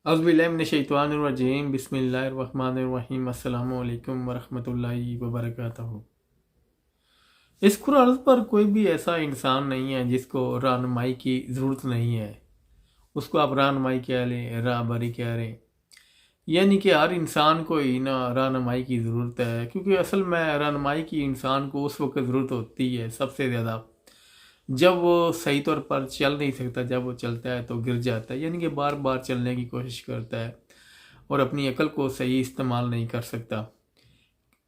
اعوذ باللہ من الشیطان الرجیم بسم اللہ الرحمن الرحیم السلام علیکم ورحمۃ اللہ وبرکاتہ۔ اس قرآن پر کوئی بھی ایسا انسان نہیں ہے جس کو رہنمائی کی ضرورت نہیں ہے۔ اس کو آپ رہنمائی کہہ لیں، راہبری کہہ رہے ہیں، یعنی کہ ہر انسان کو ہی نا رہنمائی کی ضرورت ہے، کیونکہ اصل میں رہنمائی کی انسان کو اس وقت ضرورت ہوتی ہے سب سے زیادہ جب وہ صحیح طور پر چل نہیں سکتا، جب وہ چلتا ہے تو گر جاتا ہے، یعنی کہ بار بار چلنے کی کوشش کرتا ہے اور اپنی عقل کو صحیح استعمال نہیں کر سکتا۔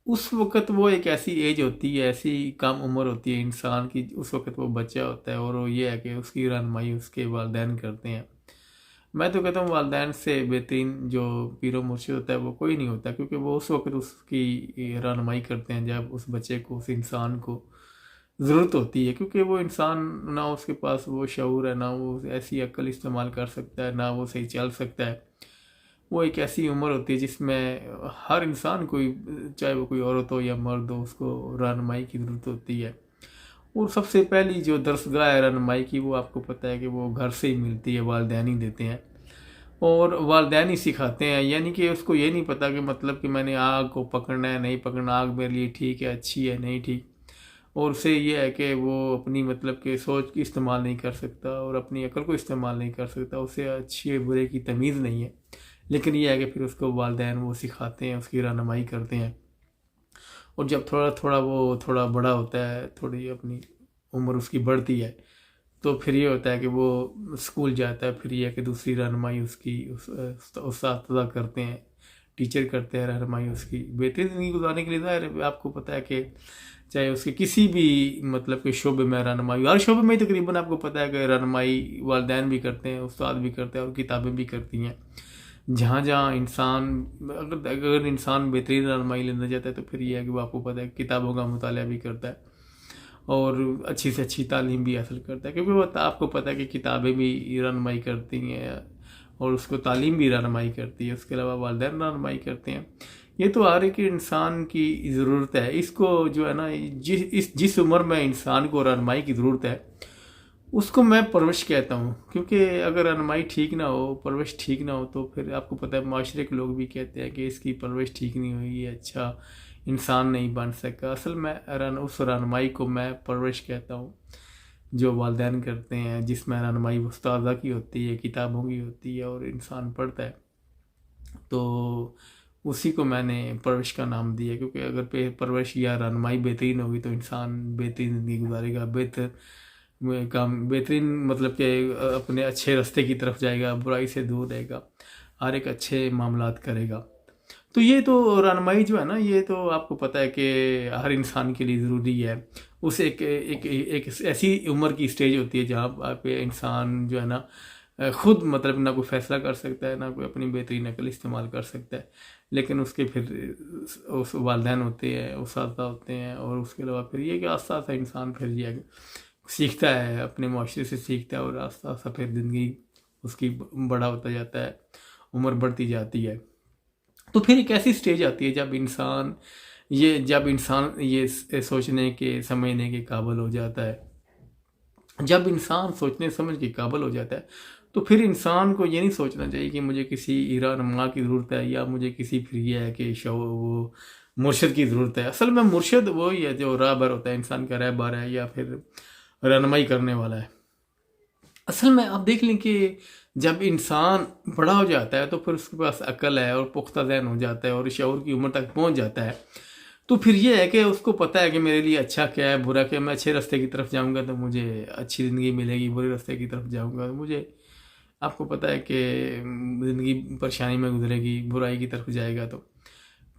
اس وقت وہ ایک ایسی ایج ہوتی ہے، ایسی کم عمر ہوتی ہے انسان کی، اس وقت وہ بچہ ہوتا ہے اور وہ یہ ہے کہ اس کی رہنمائی اس کے والدین کرتے ہیں۔ میں تو کہتا ہوں والدین سے بہترین جو پیر و مرشد ہوتا ہے وہ کوئی نہیں ہوتا، کیونکہ وہ اس وقت اس کی رہنمائی کرتے ہیں جب اس بچے کو، اس انسان کو ضرورت ہوتی ہے، کیونکہ وہ انسان نہ اس کے پاس وہ شعور ہے، نہ وہ ایسی عقل استعمال کر سکتا ہے، نہ وہ صحیح چل سکتا ہے۔ وہ ایک ایسی عمر ہوتی ہے جس میں ہر انسان کو، چاہے وہ کوئی عورت ہو یا مرد ہو، اس کو رہنمائی کی ضرورت ہوتی ہے۔ اور سب سے پہلی جو درسگاہ ہے رہنمائی کی، وہ آپ کو پتہ ہے کہ وہ گھر سے ہی ملتی ہے، والدین ہی دیتے ہیں اور والدین ہی سکھاتے ہیں۔ یعنی کہ اس کو یہ نہیں پتہ کہ مطلب کہ میں نے آگ کو پکڑنا ہے نہیں پکڑنا، آگ میرے لیے ٹھیک ہے، اچھی ہے نہیں ٹھیک، اور اسے یہ ہے کہ وہ اپنی مطلب کہ سوچ کی استعمال نہیں کر سکتا اور اپنی عقل کو استعمال نہیں کر سکتا، اسے اچھی برے کی تمیز نہیں ہے۔ لیکن یہ ہے کہ پھر اس کو والدین وہ سکھاتے ہیں، اس کی رہنمائی کرتے ہیں، اور جب وہ تھوڑا بڑا ہوتا ہے، تھوڑی اپنی عمر اس کی بڑھتی ہے، تو پھر یہ ہوتا ہے کہ وہ اسکول جاتا ہے، پھر یہ ہے کہ دوسری رہنمائی اس کی اساتذہ کرتے ہیں، ٹیچر کرتے ہیں رہنمائی اس کی بہترین زندگی گزارنے کے لیے۔ ظاہر ہے آپ کو پتہ ہے کہ چاہے اس کے کسی بھی مطلب کہ شعبے میں رہنمائی، ہر شعبے میں تقریباً آپ کو پتہ ہے کہ رہنمائی والدین بھی کرتے ہیں، استاد بھی کرتے ہیں اور کتابیں بھی کرتی ہیں۔ جہاں جہاں انسان اگر انسان بہترین رہنمائی لینا چاہتا ہے تو پھر یہ ہے کہ وہ آپ کو پتہ ہے کتابوں کا مطالعہ بھی کرتا ہے اور اچھی سے اچھی تعلیم بھی حاصل کرتا ہے، کیونکہ وہ آپ کو پتہ ہے کہ کتابیں بھی رہنمائی کرتی ہیں اور اس کو تعلیم بھی رہنمائی کرتی ہے، اس کے علاوہ والدین رہنمائی کرتے ہیں۔ یہ تو ہر ایک انسان کی ضرورت ہے، اس کو جو ہے نا جس عمر میں انسان کو رہنمائی کی ضرورت ہے اس کو میں پرورش کہتا ہوں، کیونکہ اگر رہنمائی ٹھیک نہ ہو، پرورش ٹھیک نہ ہو، تو پھر آپ کو پتہ ہے معاشرے کے لوگ بھی کہتے ہیں کہ اس کی پرورش ٹھیک نہیں ہوئی، یہ اچھا انسان نہیں بن سکا۔ اصل میں اس رہنمائی کو میں پرورش کہتا ہوں جو والدین کرتے ہیں، جس میں رہنمائی استاذہ کی ہوتی ہے، کتابوں کی ہوتی ہے اور انسان پڑھتا ہے، تو اسی کو میں نے پرورش کا نام دیا، کیونکہ اگر پرورش یا رہنمائی بہترین ہوگی تو انسان بہترین زندگی گزارے گا، بہترین مطلب کہ اپنے اچھے راستے کی طرف جائے گا، برائی سے دور رہے گا، ہر ایک اچھے معاملات کرے گا۔ تو یہ تو رہنمائی جو ہے نا، یہ تو آپ کو پتہ ہے کہ ہر انسان کے لیے ضروری ہے۔ اس ایک ایسی عمر کی سٹیج ہوتی ہے جہاں پہ انسان جو ہے نا خود مطلب نہ کوئی فیصلہ کر سکتا ہے، نہ کوئی اپنی بہترین عقل استعمال کر سکتا ہے، لیکن اس کے پھر اس والدین ہوتے ہیں، اساتذہ ہوتے ہیں، اور اس کے علاوہ پھر یہ کہ آہستہ آہستہ انسان پھر یہ سیکھتا ہے، اپنے معاشرے سے سیکھتا ہے، اور آہستہ آہستہ پھر زندگی اس کی بڑا ہوتا جاتا ہے، عمر بڑھتی جاتی ہے۔ تو پھر ایک ایسی سٹیج آتی ہے جب انسان یہ سوچنے کے، سمجھنے کے قابل ہو جاتا ہے۔ جب انسان سوچنے سمجھ کے قابل ہو جاتا ہے تو پھر انسان کو یہ نہیں سوچنا چاہیے کہ مجھے کسی رہنما کی ضرورت ہے، یا مجھے کسی پھر یہ ہے کہ وہ مرشد کی ضرورت ہے۔ اصل میں مرشد وہی ہے جو راہبر ہوتا ہے، انسان کا رہبر ہے یا پھر رہنمائی کرنے والا ہے۔ اصل میں آپ دیکھ لیں کہ جب انسان بڑا ہو جاتا ہے تو پھر اس کے پاس عقل ہے اور پختہ ذہن ہو جاتا ہے اور شعور کی عمر تک پہنچ جاتا ہے، تو پھر یہ ہے کہ اس کو پتہ ہے کہ میرے لیے اچھا کیا ہے، برا کیا ہے۔ میں اچھے راستے کی طرف جاؤں گا تو مجھے اچھی زندگی ملے گی، برے راستے کی طرف جاؤں گا تو مجھے، آپ کو پتہ ہے کہ زندگی پریشانی میں گزرے گی، برائی کی طرف جائے گا۔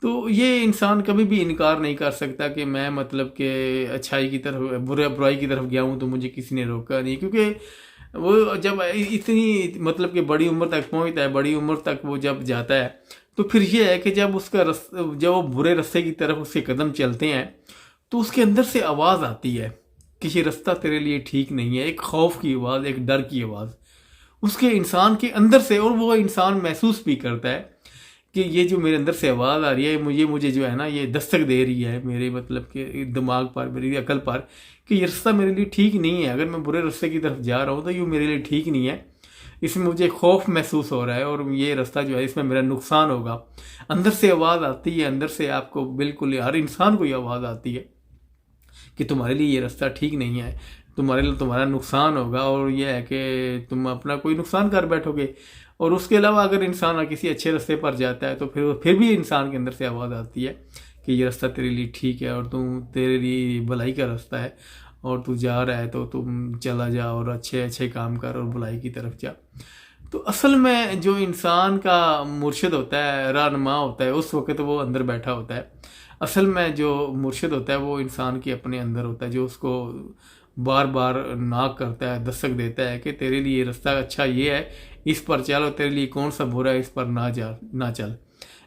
تو یہ انسان کبھی بھی انکار نہیں کر سکتا کہ میں مطلب کہ اچھائی کی طرف، برائی کی طرف گیا ہوں تو مجھے کسی نے روکا نہیں، کیونکہ وہ جب اتنی مطلب کہ بڑی عمر تک پہنچتا ہے، بڑی عمر تک وہ جب جاتا ہے، تو پھر یہ ہے کہ جب جب وہ برے راستے کی طرف اس کے قدم چلتے ہیں تو اس کے اندر سے آواز آتی ہے کہ یہ راستہ تیرے لیے ٹھیک نہیں ہے، ایک خوف کی آواز، ایک ڈر کی آواز اس کے انسان کے اندر سے، اور وہ انسان محسوس بھی کرتا ہے کہ یہ جو میرے اندر سے آواز آ رہی ہے، مجھے جو ہے نا یہ دستک دے رہی ہے میرے مطلب کہ دماغ پر، میری عقل پر، کہ یہ راستہ میرے لیے ٹھیک نہیں ہے، اگر میں برے راستے کی طرف جا رہا ہوں تو یہ میرے لیے ٹھیک نہیں ہے۔ اس میں مجھے خوف محسوس ہو رہا ہے اور یہ راستہ جو ہے اس میں میرا نقصان ہوگا. اندر سے آواز آتی ہے، اندر سے آپ کو بالکل ہر انسان کو یہ آواز آتی ہے کہ تمہارے لیے یہ راستہ ٹھیک نہیں ہے، تمہارا نقصان ہوگا، اور یہ ہے کہ تم اپنا کوئی نقصان کر بیٹھو گے. اور اس کے علاوہ اگر انسان کسی اچھے راستے پر جاتا ہے تو پھر بھی انسان کے اندر سے آواز آتی ہے کہ یہ راستہ تیرے لیے ٹھیک ہے اور تیرے لیے بھلائی کا راستہ ہے، اور تو جا رہا ہے تو تم چلا جا اور اچھے اچھے کام کر اور بھلائی کی طرف جا. تو اصل میں جو انسان کا مرشد ہوتا ہے، رہنما ہوتا ہے، اس وقت وہ اندر بیٹھا ہوتا ہے. اصل میں جو مرشد ہوتا ہے وہ انسان کے اپنے اندر ہوتا ہے، جو اس کو بار بار ناک کرتا ہے، دستک دیتا ہے کہ تیرے لیے راستہ اچھا یہ ہے، اس پر چل، اور تیرے لیے کون سا برا ہے، اس پر نہ چل.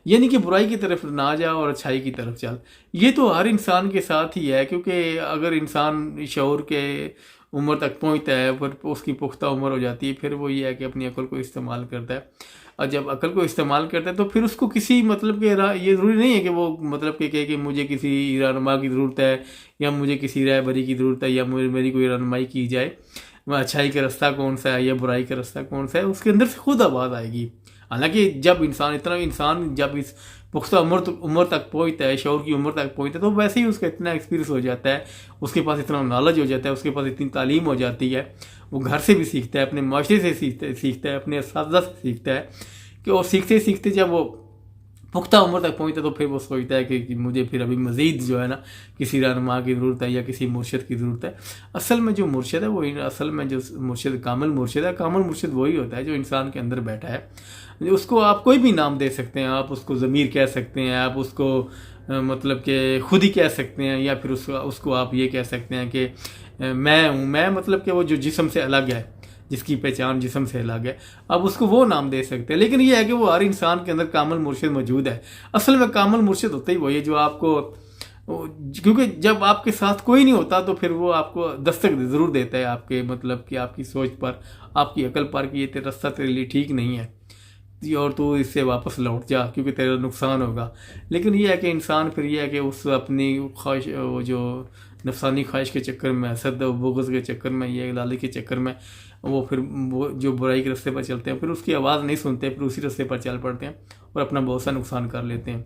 یعنی کہ برائی کی طرف نہ جا اور اچھائی کی طرف چل. یہ تو ہر انسان کے ساتھ ہی ہے، کیونکہ اگر انسان شعور کے عمر تک پہنچتا ہے، پھر اس کی پختہ عمر ہو جاتی ہے، پھر وہ یہ ہے کہ اپنی عقل کو استعمال کرتا ہے. اور جب عقل کو استعمال کرتا ہے تو پھر اس کو کسی مطلب کہ یہ ضروری نہیں ہے کہ وہ مطلب کہ مجھے کسی رہنما کی ضرورت ہے، یا مجھے کسی رہبری کی ضرورت ہے، یا میری کوئی رہنمائی کی جائے. وہ اچھائی کا راستہ کون سا ہے یا برائی کا راستہ کون سا ہے، اس کے اندر سے خود آواز آئے گی. حالانکہ جب انسان جب اس پختہ عمر تک پہنچتا ہے، شعور کی عمر تک پہنچتا ہے، تو ویسے ہی اس کا اتنا ایکسپیرینس ہو جاتا ہے، اس کے پاس اتنا نالج ہو جاتا ہے، اس کے پاس اتنی تعلیم ہو جاتی ہے، وہ گھر سے بھی سیکھتا ہے، اپنے معاشرے سے سیکھتا ہے، اپنے اساتذہ سے سیکھتا ہے، کہ وہ سیکھتے جب وہ پختہ عمر تک پہنچتا ہے تو پھر وہ سوچتا ہے کہ مجھے پھر ابھی مزید جو ہے نا کسی رہنما کی ضرورت ہے یا کسی مرشد کی ضرورت ہے. اصل میں جو مرشد ہے وہ کامل مرشد وہی ہوتا ہے جو انسان کے اندر بیٹھا ہے. اس کو آپ کوئی بھی نام دے سکتے ہیں، آپ اس کو ضمیر کہہ سکتے ہیں، آپ اس کو مطلب کہ خود ہی کہہ سکتے ہیں، یا پھر اس کو آپ یہ کہہ سکتے ہیں کہ میں ہوں. میں مطلب کہ وہ جو جسم سے الگ ہے، جس کی پہچان جسم سے الگ ہے، اب اس کو وہ نام دے سکتے ہیں. لیکن یہ ہے کہ وہ ہر انسان کے اندر کامل مرشد موجود ہے. اصل میں کامل مرشد ہوتا ہی وہی ہے جو آپ کو، کیونکہ جب آپ کے ساتھ کوئی نہیں ہوتا تو پھر وہ آپ کو دستک ضرور دیتا ہے آپ کے مطلب کہ آپ کی سوچ پر، آپ کی عقل پر، کہ یہ راستہ تیرے لیے ٹھیک نہیں ہے اور تو اس سے واپس لوٹ جا کیونکہ تیرا نقصان ہوگا. لیکن یہ ہے کہ انسان پھر یہ ہے کہ اس اپنی خواہش، وہ جو نفسانی خواہش کے چکر میں، حسد و بغض کے چکر میں، یہ لالچ کے چکر میں، وہ جو برائی کے راستے پر چلتے ہیں، پھر اس کی آواز نہیں سنتے، پھر اسی راستے پر چل پڑتے ہیں اور اپنا بہت سا نقصان کر لیتے ہیں.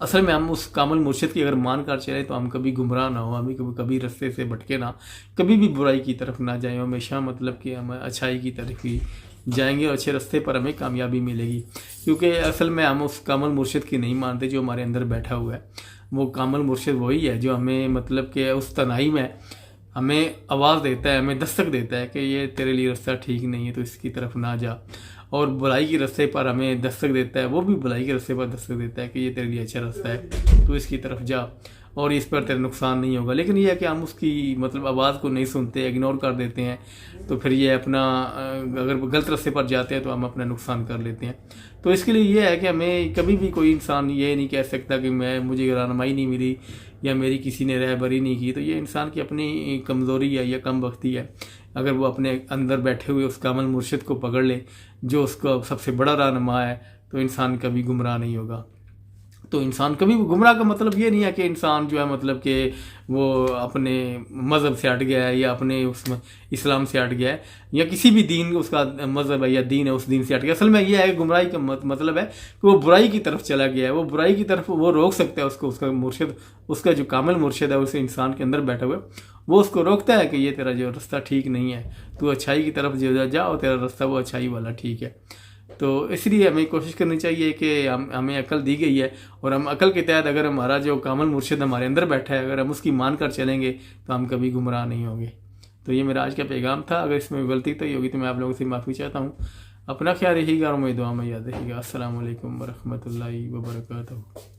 اصل میں ہم اس کامل مرشد کی اگر مان کر چلیں تو ہم کبھی گمراہ نہ ہوں، ہم کبھی راستے سے بھٹکے نہ، کبھی بھی برائی کی طرف نہ جائیں، ہمیشہ مطلب کہ ہم اچھائی کی طرف ہی جائیں گے اور اچھے راستے پر ہمیں کامیابی ملے گی. کیونکہ اصل میں ہم اس کامل مرشد کی نہیں مانتے جو ہمارے اندر بیٹھا ہوا ہے. وہ کامل مرشد وہی ہے جو ہمیں مطلب کہ اس تنہائی میں ہمیں آواز دیتا ہے، ہمیں دستک دیتا ہے کہ یہ تیرے لیے راستہ ٹھیک نہیں ہے تو اس کی طرف نہ جا. اور بھلائی کے راستے پر ہمیں دستک دیتا ہے، وہ بھی بھلائی کے راستے پر دستک دیتا ہے کہ یہ تیرے لیے اچھا راستہ ہے، تو اس کی طرف جا اور اس پر تیرا نقصان نہیں ہوگا. لیکن یہ ہے کہ ہم اس کی مطلب آواز کو نہیں سنتے، اگنور کر دیتے ہیں، تو پھر یہ اپنا اگر غلط راستے پر جاتے ہیں تو ہم اپنا نقصان کر لیتے ہیں. تو اس کے لیے یہ ہے کہ ہمیں کبھی بھی کوئی انسان یہ نہیں کہہ سکتا کہ مجھے رہنمائی نہیں ملی یا میری کسی نے رہبری نہیں کی. تو یہ انسان کی اپنی کمزوری ہے یا کم بختی ہے. اگر وہ اپنے اندر بیٹھے ہوئے اس کامل مرشد کو پکڑ لے جو اس کا سب سے بڑا رہنما ہے تو انسان کبھی گمراہ نہیں ہوگا. تو انسان کبھی گمراہ کا مطلب یہ نہیں ہے کہ انسان جو ہے مطلب کہ وہ اپنے مذہب سے ہٹ گیا ہے یا اپنے اس اسلام سے ہٹ گیا ہے یا کسی بھی دین اس کا مذہب ہے یا دین ہے اس دین سے ہٹ گیا. اصل میں یہ ہے کہ گمراہی کا مطلب ہے کہ وہ برائی کی طرف چلا گیا ہے. وہ برائی کی طرف وہ روک سکتا ہے اس کو، اس کا مرشد، اس کا جو کامل مرشد ہے اس انسان کے اندر بیٹھا ہوا ہے، وہ اس کو روکتا ہے کہ یہ تیرا جو راستہ ٹھیک نہیں ہے، تو اچھائی کی طرف جا اور تیرا راستہ وہ اچھائی والا ٹھیک ہے. تو اس لیے ہمیں کوشش کرنی چاہیے کہ ہمیں عقل دی گئی ہے اور ہم عقل کے تحت اگر ہمارا جو کامل مرشد ہمارے اندر بیٹھا ہے اگر ہم اس کی مان کر چلیں گے تو ہم کبھی گمراہ نہیں ہوں گے. تو یہ میرا آج کا پیغام تھا. اگر اس میں غلطی تو ہوگی تو میں آپ لوگوں سے معافی چاہتا ہوں. اپنا خیال رکھیے گا اور مجھے دعا میں یاد رکھیے گا. السلام علیکم ورحمۃ اللہ وبرکاتہ.